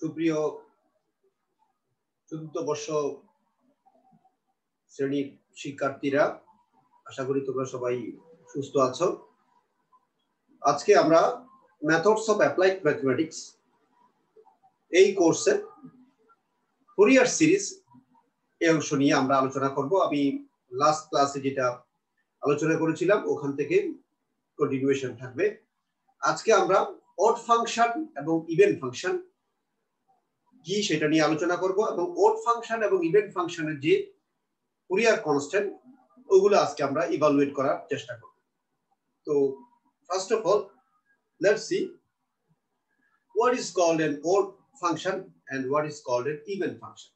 সুপ্রিয় চতুর্থ বর্ষ শ্রেণীর শিক্ষার্থীরা, আশা করি তোমরা সবাই সুস্থ আছো। আজকে আমরা মেথডস অফ অ্যাপ্লাইড ম্যাথমেটিক্স এই কোর্সে ফুরিয়ার সিরিজ এই অংশ নিয়ে আমরা আলোচনা করব। আমি লাস্ট ক্লাসে যেটা আলোচনা করেছিলাম ওখান থেকে কন্টিনিউয়েশন থাকবে। আজকে আমরা অড ফাংশন এবং ইভেন ফাংশন কি সেটা নিয়ে আলোচনা করব এবং অড ফাংশন এবং ইভেন ফাংশনের যে ফুরিয়ার কনস্ট্যান্ট ওগুলো আজকে আমরা ইভালুয়েট করার চেষ্টা করব। তো first of all let's see what is called an odd function and what is called an even function.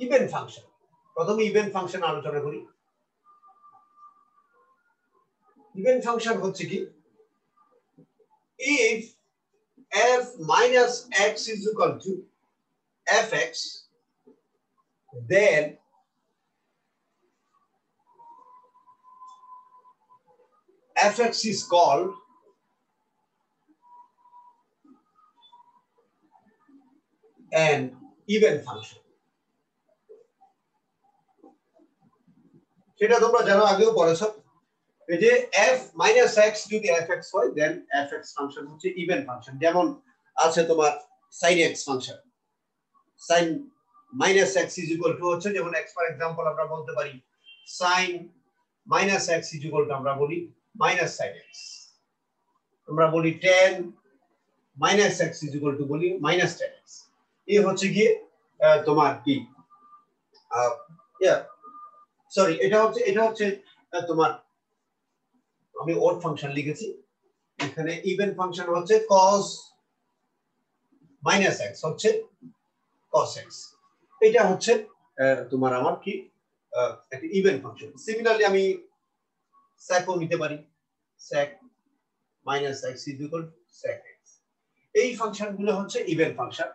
Even function, প্রথমে even function আলোচনা করি। Even function হচ্ছে কি, if f minus x is equal to fx, then fx is called an even function. সেটা তোমরা জানো, আগেও পড়েছো। এই যে f minus x যদি fx হয়, then fx ফাংশন হচ্ছে ইভেন ফাংশন। যেমন আছে তোমার sin x function, sin minus x is equal to হচ্ছে, যেমন x ফর एग्जांपल আমরা বলতে পারি sin minus x is equal to আমরা বলি minus sin x, আমরা বলি tan minus x is equal to বলি minus tan x। এই হচ্ছে গিয়ে তোমার কি সরি, এটা হচ্ছে তোমার, আমি অড ফাংশন লিখেছি এখানে। ইভেন ফাংশন হচ্ছে cos minus x হচ্ছে cos x। এটা হচ্ছে তোমার আমার কি একটা ইভেন ফাংশন। সিমিলারলি আমি sec ও নিতে পারি, sec minus x is equal to sec x। এই ফাংশনগুলো হচ্ছে ইভেন ফাংশন।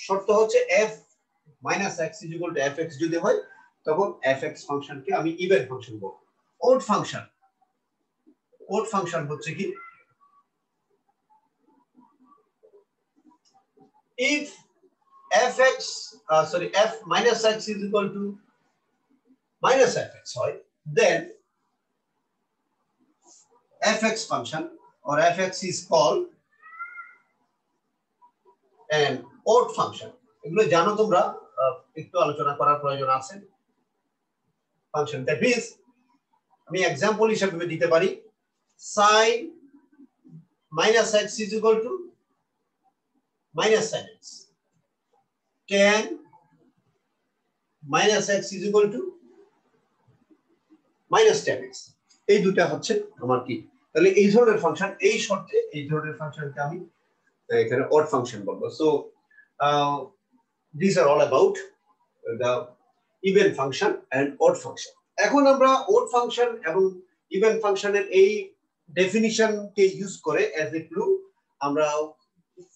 শর্ত হচ্ছে f minus x is equal to fx যদি হয়, তখন fx ফাংশনকে আমি ইভেন ফাংশন বলবো। অড ফাংশন হচ্ছে কি, if f minus x is equal to minus fx হয়, then fx function or fx is called an odd function। এগুলো জানো তোমরা, একটু আলোচনা করার প্রয়োজন আছে। ফাংশন দ্যাট মিন্স আমি एग्जांपल হিসেবে দিতে পারি sin minus x is equal to minus sin x, tan minus x is equal to minus tan x। এই দুটো হচ্ছে আমার কি, তাহলে এই ধরনের ফাংশন, এই শর্তে এই ধরনের ফাংশনকে আমি এখানে odd function বলবো। So these are all about the even function and odd function. এখন আমরা odd function এবং even function-এর এই ডেফিনিশনকে ইউজ করে অ্যাজ এ ক্লু আমরা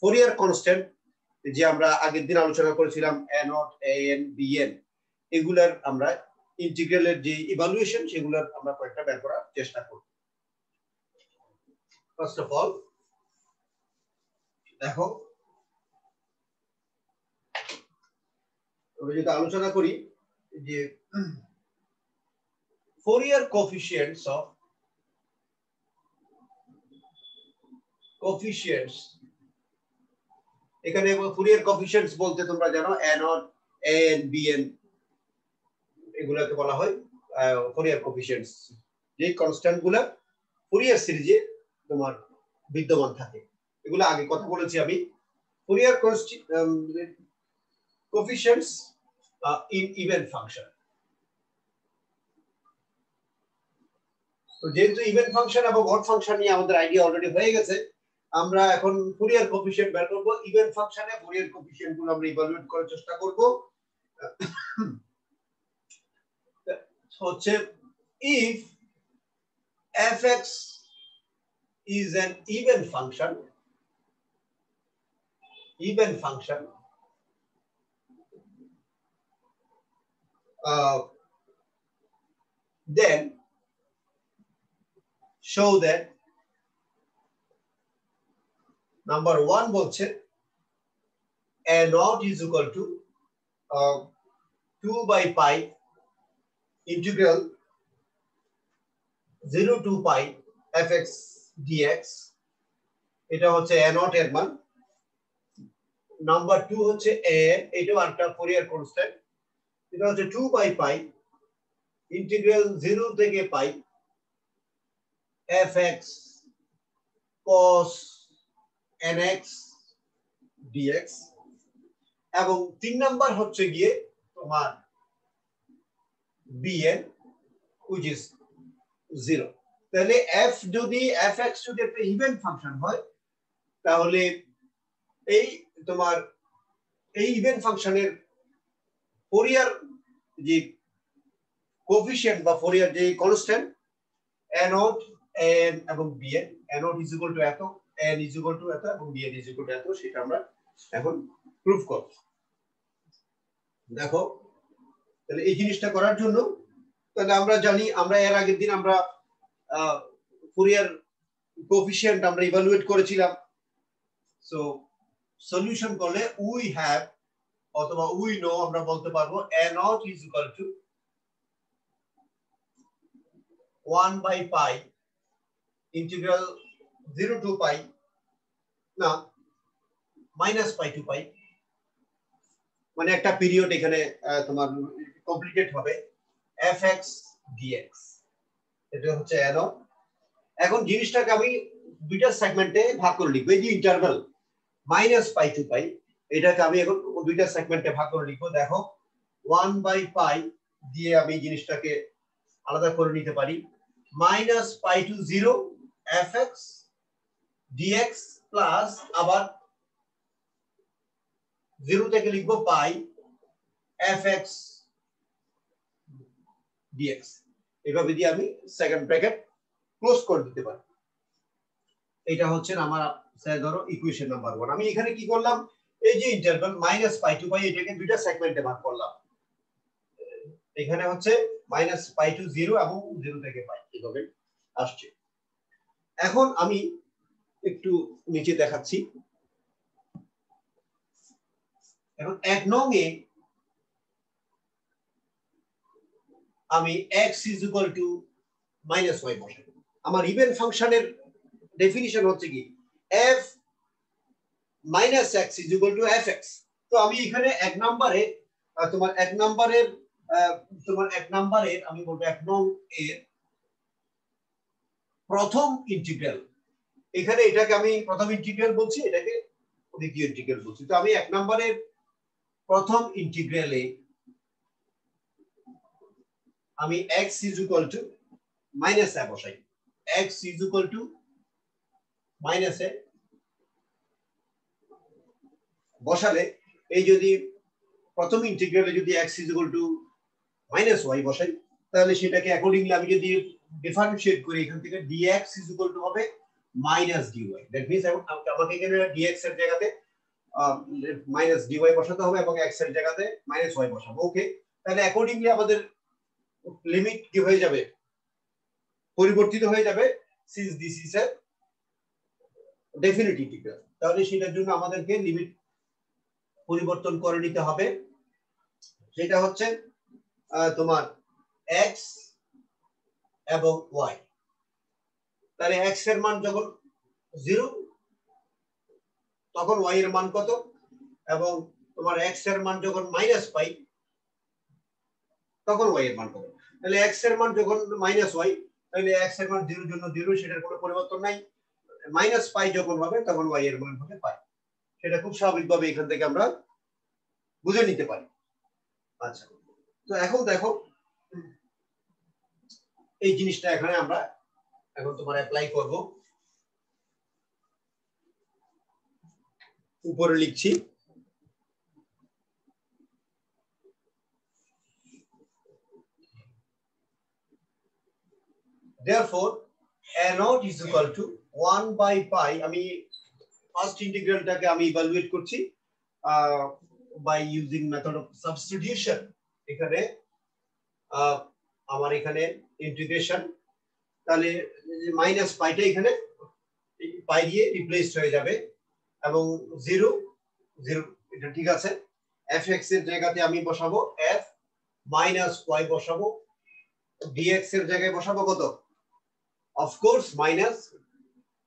ফুরিয়ার কনস্ট্যান্ট যে আমরা আগের দিন আলোচনা করেছিলাম a0, an, bn, এগুলার আমরা ইন্টিগ্রালের যে ইভালুয়েশন সেগুলোর আমরা কয়েকটা বের করার চেষ্টা করব। ফার্স্ট অফ অল দেখো, আমরা যেটা আলোচনা করি যে Fourier coefficients এখানে Fourier coefficients বলতে তোমরা জানো a0, an, bn এগুলাকে বলা হয় Fourier coefficients। যে কনস্ট্যান্ট গুলা ফুরিয়ার সিরিজে তোমার বিদ্যমান থাকে, এগুলো আগে কথা বলেছি আমি। Fourier coefficients in even function। তো যেহেতু ইভেন ফাংশন এবং অড ফাংশন নিয়ে আমাদের আইডিয়া অলরেডি হয়ে গেছে, আমরা এখন ফুরিয়ার কোএফিশিয়েন্ট বের করব। ইভেন ফাংশনে ফুরিয়ার কোএফিশিয়েন্ট গুলো আমরা ইভালুয়েট করার চেষ্টা করব। হচ্ছে if fx is an even function, then show that number 1 বলছে a naught is equal to 2 by pi integral 0 to pi fx dx এটা হচ্ছে a naught এর মান নাম্বার 2 হচ্ছে a এটাও একটা ফুরিয়ার কনস্ট্যান্ট এটা হচ্ছে 2 by pi ইন্টিগ্রাল 0 থেকে pi fx cos nx dx এবং 3 নাম্বার হচ্ছে গিয়ে তোমার bn which is 0 তাহলে f যদি fx যদি একটা ইভেন ফাংশন হয় তাহলে এই তোমার এই ইভেন ফাংশনের ফোরিয়ার যে কোএফিশিয়েন্ট বা ফোরিয়ার যে কনস্ট্যান্ট a0 n এবং bn a0 is equal to এত n is equal to এত এবং bn is equal to এত সেটা আমরা এখন প্রুফ করব দেখো তাহলে এই জিনিসটা করার জন্য তাহলে আমরা জানি আমরা এর আগের দিন আমরা ফুরিয়ার কোএফিশিয়েন্ট আমরা ইভালুয়েট করেছিলাম সো সলিউশন করলে উই হ্যাভ অথবা উই নো আমরা বলতে পারবো a0 is equal to 1 by pi integral 0 to pi না minus pi to pi মানে একটা পিরিয়ড এখানে তোমার কমপ্লিটেড হবে fx dx এটা হচ্ছে a0 এখন জিনিসটাকে আমি দুইটা সেগমেন্টে ভাগ করে লিখব এই যে interval minus pi to pi এটাকে আমি এখন দুইটা সেগমেন্টে ভাগ করে লিখব দেখো 1 by pi দিয়ে আমি জিনিসটাকে আলাদা করে নিতে পারি minus pi to 0 fx dx plus আবার 0 থেকে লিখব pi fx dx এভাবে দিয়ে আমি সেকেন্ড ব্র্যাকেট ক্লোজ করে দিতে পারি এটা হচ্ছে আমার ধরো ইকুয়েশন নাম্বার 1 আমি এখানে কি করলাম এই যে interval minus pi to pi এটাকে দুইটা সেগমেন্টে ভাগ করলাম এখানে হচ্ছে minus pi to 0 এবং 0 থেকে pi এভাবে আসছে এখন আমি একটু নিচে দেখাচ্ছি এখন 1 নং এ আমি x is equal to minus y বসাবো আমার ইভেন ফাংশনের ডেফিনিশন হচ্ছে কি f minus x is equal to fx তো আমি এখানে 1 নম্বরে তোমার 1 নম্বরের আমি বলবো 1 নং এর প্রথম ইন্টিগ্রাল এখানে এটাকে আমি প্রথম ইন্টিগ্রাল বলছি এটাকে দ্বিতীয় ইন্টিগ্রাল বলছি তো আমি 1 নম্বরের প্রথম ইন্টিগ্রালে আমি x is equal to minus a বসাই x is equal to minus a বসালে এই যদি প্রথম ইন্টিগ্রালে যদি x is equal to minus y বসাই তাহলে সেটাকে অ্যাকর্ডিংলি আমি যদি ডিফারেনশিয়েট করি এখান থেকে dx is equal to হবে minus dy দ্যাট মিন্স আমাকে এখানে dx এর জায়গাতে minus dy বসাতে হবে এবং x এর জায়গাতে minus y বসাবো ওকে তাহলে অ্যাকর্ডিংলি আমাদের লিমিট কি হয়ে যাবে পরিবর্তিত হয়ে যাবে since this is a definite integral তাহলে সেটার জন্য আমাদেরকে লিমিট পরিবর্তন করে নিতে হবে সেটা হচ্ছে তোমার x এবং y তাহলে x এর মান যখন 0 তখন y এর মান কত এবং তোমার x এর মান যখন মাইনাস পাই তখন y এর মান কত তাহলে x এর মান যখন মাইনাস y তাহলে x এর মান 0 জন্য 0 সেটার কোনো পরিবর্তন নাই মাইনাস পাই যখন হবে তখন y এর মান হবে পাই সেটা খুব স্বাভাবিকভাবে এখান থেকে আমরা বুঝে নিতে পারি আচ্ছা তো এখন দেখো এই জিনিসটা এখানে আমরা এখন তোমার অ্যাপ্লাই করব উপরে লিখছি therefore a0 is equal to 1 by pi আমি ফার্স্ট ইন্টিগ্রালটাকে আমি ইভালুয়েট করছি by using method of substitution এখানে আমার এখানে ইন্টিগ্রেশন তাহলে মাইনাস পাইটা এখানে পাই দিয়ে রিপ্লেসড হয়ে যাবে এবং 0 0 এটা ঠিক আছে। fx এর জায়গাতে আমি বসাবো f মাইনাস y বসাবো, dx এর জায়গায় বসাবো কত, অফ কোর্স মাইনাস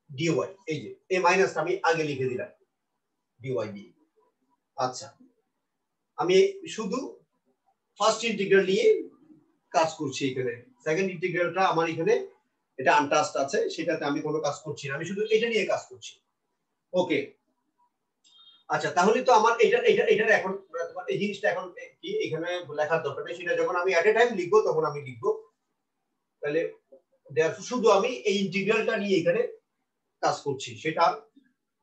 dy। এই যে এই মাইনাসটা আমি আগে লিখে দিলাম dy দিয়ে। আচ্ছা, আমি শুধু ফার্স্ট ইন্টিগ্রাল নিয়ে কাজ করছি এখানে, সেকেন্ড ইন্টিগ্রালটা আমার এখানে এটা আনটাস্ট আছে, সেটাতে আমি কোনো কাজ করছি না, আমি শুধু এটা নিয়ে কাজ করছি। ওকে, আচ্ছা তাহলে তো আমার এটার এখন এই জিনিসটা এখন কি এখানে লেখার দরকার নেই, সেটা যখন আমি এট এ টাইম লিখবো তখন আমি লিখবো। তাহলে শুধু আমি এই ইন্টিগ্রালটা নিয়ে এখানে কাজ করছি, সেটা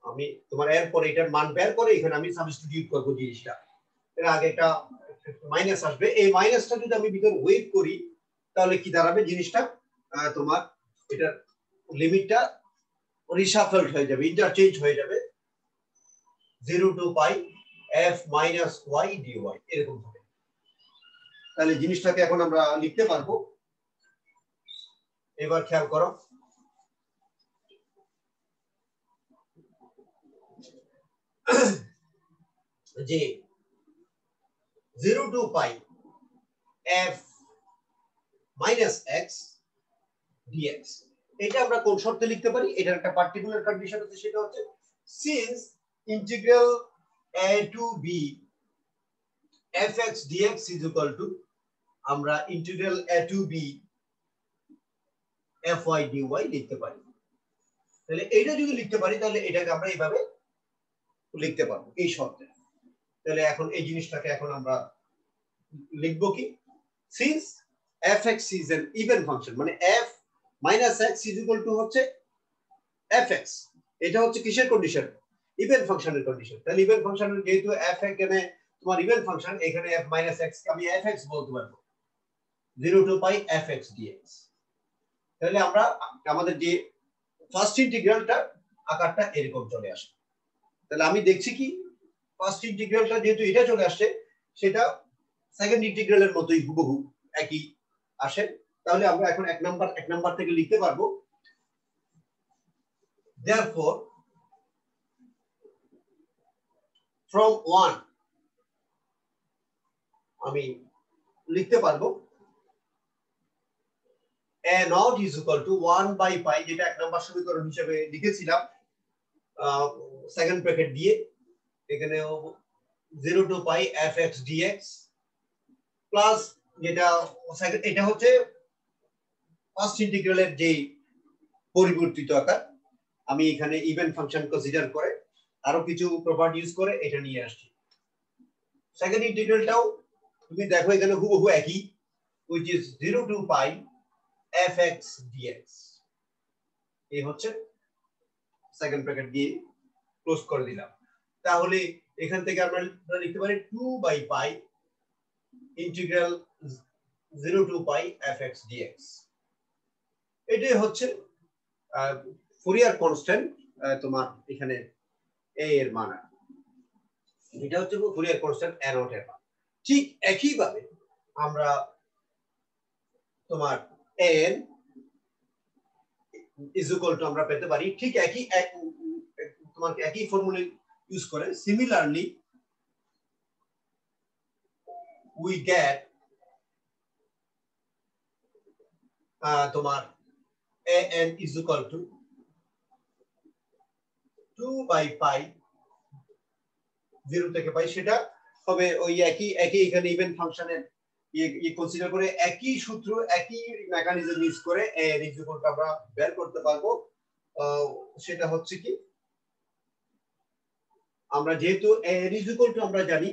আমি তোমার এরপর এটার মান বের করে এখানে আমি সাবস্টিটিউট করবো জিনিসটা। এর আগে একটা মাইনাস আসবে, এই মাইনাসটা যদি আমি ভিতরে ওয়েট করি তাহলে কি দাঁড়াবে জিনিসটা, তোমার এটার লিমিটটা রিশাফেলড হয়ে যাবে, ইন্টারচেঞ্জ হয়ে যাবে, 0 to pi f minus y dy এরকম হবে। তাহলে জিনিসটাকে এখন আমরা লিখতে পারবো। এবার খেয়াল করো, যে 0 to pi f minus x dx, এটা আমরা কোন শর্তে লিখতে পারি, এটার একটা পার্টিকুলার কন্ডিশন আছে, সেটা হচ্ছে since integral a to b fx dx is equal to, আমরা integral a to b fy dy লিখতে পারি। তাহলে এইটা যদি লিখতে পারি তাহলে এটাকে আমরা এইভাবে লিখতে পারবো এই শর্তে। তাহলে এখন এই জিনিসটাকে এখন আমরা লিখবো কি, since fx is an even function, মানে f minus x is equal to হচ্ছে fx, এটা হচ্ছে কিসের কন্ডিশন, ইভেন ফাংশনের কন্ডিশন। তাহলে ইভেন ফাংশনের যেহেতু f এখানে তোমার ইভেন ফাংশন, এখানে f minus x কে আমি fx বলতে পারবো, 0 to pi fx dx। তাহলে আমরা আমাদের যে ফার্স্ট ইন্টিগ্রালটা আকারটা এরকম চলে আসে। তাহলে আমি দেখছি কি ফার্স্ট ইন্টিগ্রালটা যেহেতু এটা চলে আসছে, সেটা সেকেন্ড ইন্টিগ্রালের মতোই হুবহু একই আসে। তাহলে আমরা এখন এক নাম্বার থেকে লিখতে পারবো, therefore from 1 আমি লিখতে পারবো a naught is equal to 1 by pi, যেটা এক নাম্বার সমীকরণ হিসেবে লিখেছিলাম সেকেন্ড ব্র্যাকেট দিয়ে, এখানে 0 to pi fx dx plus যেটা এটা হচ্ছে ফার্স্ট ইন্টিগ্রালের যে পরিবর্তিত আকার, আমি এখানে ইভেন ফাংশন কনসিডার করে আরো কিছু প্রপার্টি ইউজ করে এটা নিয়ে আসছি। সেকেন্ড ইন্টিগ্রালটাও তুমি দেখো এখানে হুবহু একই, which is 0 to pi fx dx, এই হচ্ছে সেকেন্ড ব্র্যাকেট দিয়ে ক্লোজ করে দিলাম। তাহলে এখান থেকে আমরা লিখতে পারি 2 by pi integral 0 to pi fx dx। এটাই হচ্ছে ফুরিয়ার কনস্ট্যান্ট, তোমার এখানে a এর মান, এটা হচ্ছে ফুরিয়ার কনস্ট্যান্ট a naught এর মান। ঠিক একই ভাবে আমরা তোমার an is equal to আমরা পেতে পারি ঠিক একই তোমার একই ফর্মুলা ইউজ করে, সিমিলারলি we get তোমার an is equal to 2 by pi 0 থেকে পাই, সেটা হবে ওই একই এখানে ইভেন ফাংশনের কনসিডার করে একই সূত্র একই মেকানিজম ইউজ করে an is equal to আমরা বের করতে পারবো। সেটা হচ্ছে কি, আমরা যেহেতু an is equal to আমরা জানি,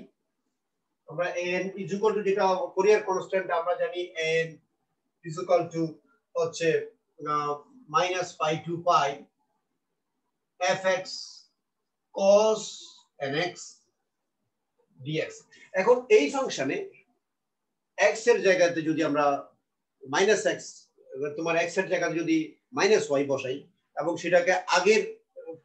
আমরা an is equal to যেটা ফুরিয়ার কনস্ট্যান্ট আমরা জানি an is equal to হচ্ছে minus pi to pi fx cos nx dx। এখন এই ফাংশনে x এর জায়গাতে যদি আমরা মাইনাস x, তোমার x এর জায়গাতে যদি মাইনাস y বসাই এবং সেটাকে আগের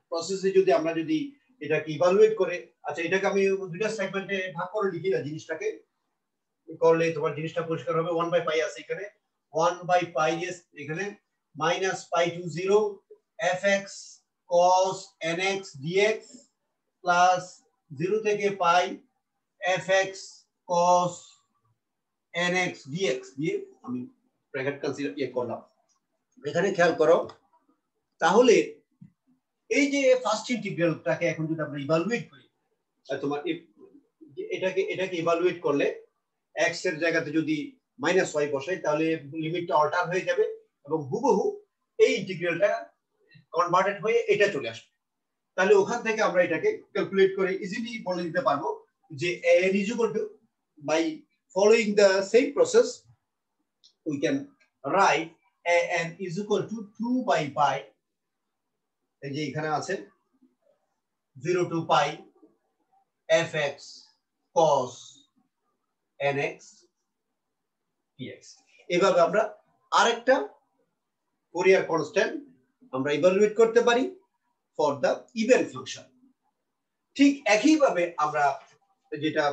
প্রসেসে যদি আমরা যদি এটাকে ইভালুয়েট করে, আচ্ছা এটাকে আমি দুইটা সেগমেন্টে ভাগ করে লিখি না, জিনিসটাকে করলে তোমার জিনিসটা পরিষ্কার হবে। 1 by pi আছে এখানে, 1 by pi এখানে minus pi to 0 fx cos nx dx plus 0 থেকে pi fx cos nx dx দিয়ে আমি ব্র্যাকেট কনসিডার করলাম। এখানে খেয়াল করো, তাহলে এই যে ফার্স্ট ইন্টিগ্রালটাকে এখন যদি আমরা ইভালুয়েট করি, তোমার এটাকে ইভালুয়েট করলে x এর জায়গাতে যদি -y বসাই তাহলে লিমিটটা অল্টার হয়ে যাবে এবং হুবহু এই ইন্টিগ্রালটা কনভার্টেড হয়ে এটা চলে আসবে। তাহলে ওখান থেকে আমরা এটাকে ক্যালকুলেট করে ইজিলি বলে দিতে পারবো যে n is equal to, by following the same process we can write n is equal to 2 by pi, এই যে এখানে আছে 0 to pi fx cos nx dx। এভাবে আমরা আরেকটা ফুরিয়ার কনস্ট্যান্ট আমরা ইভালুয়েট করতে পারি ফর দ্য ইভেন ফাংশন। ঠিক একইভাবে আমরা যেটা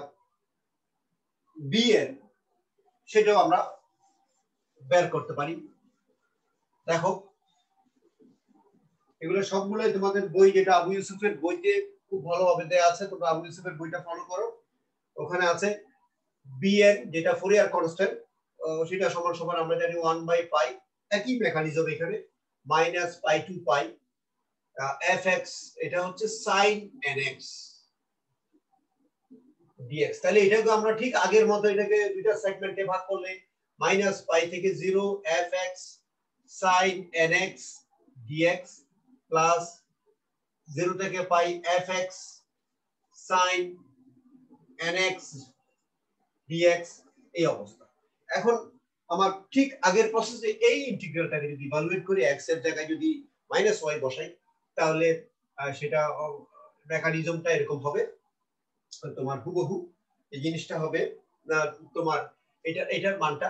bn সেটাও আমরা বের করতে পারি। দেখো এগুলো সবগুলোই তোমাদের বই, যেটা আবু ইউসুফের বইতে খুব ভালোভাবে দেয়া আছে, তোমরা আবু ইউসুফের বইটা ফলো করো। ওখানে আছে bn যেটা ফুরিয়ার কনস্ট্যান্ট, সেটা সমান সমান আমরা জানি 1 বাই পাই। একই মেকানিজম এখানে মাইনাস পাই টু পাই fx, এটা হচ্ছে sin nx dx। তাহলে এটাকে আমরা ঠিক আগের মতো এটাকে দুইটা সেগমেন্টে ভাগ করলে মাইনাস পাই থেকে 0 fx sin nx dx plus 0 থেকে পাই fx sin nx dx, এই অবস্থা। এখন আমার ঠিক আগের প্রসেসে এই ইন্টিগ্রালটাকে যদি ইভালুয়েট করি, x এর জায়গায় যদি -y বসাই তাহলে সেটা মেকানিজমটা এরকম হবে। তোমার হুবহু এই জিনিসটা হবে তোমার এটার মানটা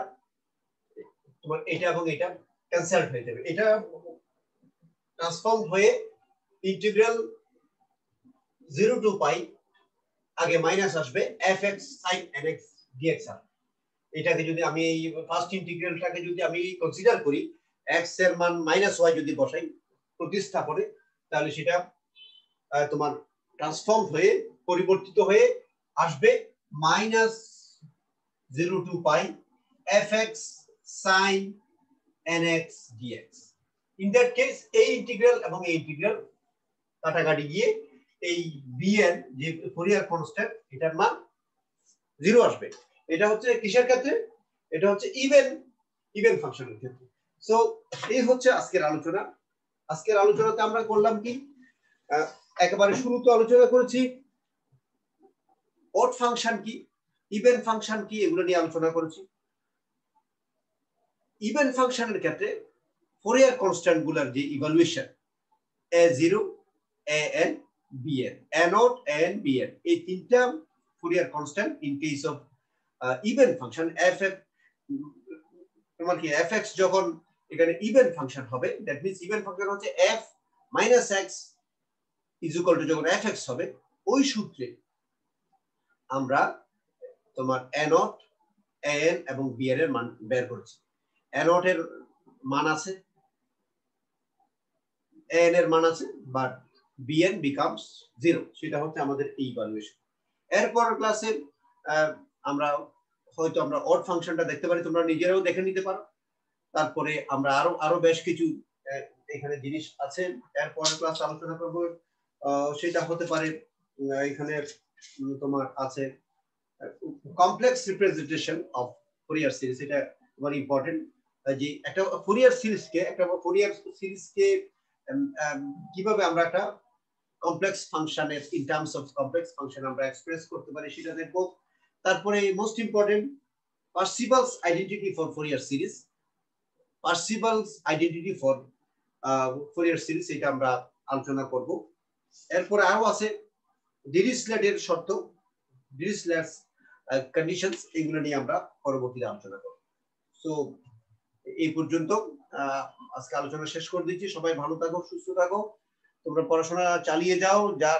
তোমার এটা এবং এটা ক্যান্সেল হয়ে যাবে, এটা ট্রান্সফর্ম হয়ে ইন্টিগ্রাল 0 টু পাই আগে মাইনাস আসবে fx sin nx dx। এটাকে যদি আমি এই ফার্স্ট ইন্টিগ্রালটাকে যদি আমি কনসিডার করি, x এর মান -y যদি বসাই প্রতিস্থাপনে, তাহলে সেটা তোমার ট্রান্সফর্ম হয়ে পরিবর্তিত হয়ে আসবে -0 to pi fx sin nx dx। In that case এই ইন্টিগ্রাল এবং এই ইন্টিগ্রাল কাটাকাটি গিয়ে এই bn যে ফুরিয়ার কনস্ট্যান্ট এটার মান 0 আসবে। এটা হচ্ছে কিসের ক্ষেত্রে? এটা হচ্ছে ইভেন ফাংশনের ক্ষেত্রে। সো এই হচ্ছে আজকের আলোচনা। আজকের আলোচনাতে আমরা করলাম কি, একেবারে শুরুতে আলোচনা করেছি অড ফাংশন কি, ইভেন ফাংশন কি, এগুলো নিয়ে আলোচনা করেছি। ইভেন ফাংশনের ক্ষেত্রে ফুরিয়ার কনস্ট্যান্ট গুলার যে evaluation a0 an bn, a0 an bn, এই তিনটা Fourier constant in case of even function fx, তোমার কি fx যখন এখানে ইভেন ফাংশন হবে, দ্যাট মিন্স ইভেন ফাংশন হচ্ছে f minus x is equal to যখন fx হবে, ওই সূত্রে আমরা তোমার a0 an এবং bn এর মান বের করেছি। a0 এর মান আছে, an এর মান আছে, বাট bn বিকামস 0, সেটা হচ্ছে আমাদের এই ইভালুয়েশন। এরপর ক্লাসে আমরা হয়তো আমরা অড ফাংশনটা দেখতে পারি, তোমরা নিজেরাও দেখে নিতে পারো। তারপরে আমরা আরো বেশ কিছু এখানে জিনিস আছে এরপর ক্লাস আলোচনা করব। সেটা হতে পারে এখানে তোমার আছে complex representation of Fourier series. এটা ভেরি ইম্পর্টেন্ট যে একটা ফুরিয়ার সিরিজকে কিভাবে আমরা একটা কমপ্লেক্স ফাংশনের in terms of complex function আমরা এক্সপ্রেস করতে পারি সেটা দেখব। তারপরে most important Parseval's identity for Fourier series, Parseval's identity for Fourier series, এটা আমরা আলোচনা করব। এরপরে আরো আছে ডিরিচলেটের শর্ত, ডিরিচলেটস কন্ডিশনস, এগুলো নিয়ে আমরা পরবর্তীতে আলোচনা করব। সো এই পর্যন্ত আজকে আলোচনা শেষ করে দিচ্ছি। সবাই ভালো থাকো, সুস্থ থাকো, তোমরা পড়াশোনা চালিয়ে যাও। যা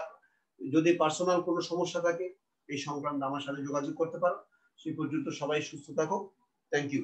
যদি পার্সোনাল কোনো সমস্যা থাকে এই সংক্রান্ত আমার সাথে যোগাযোগ করতে পারো। সেই পর্যন্ত সবাই সুস্থ থাকো। Thank you.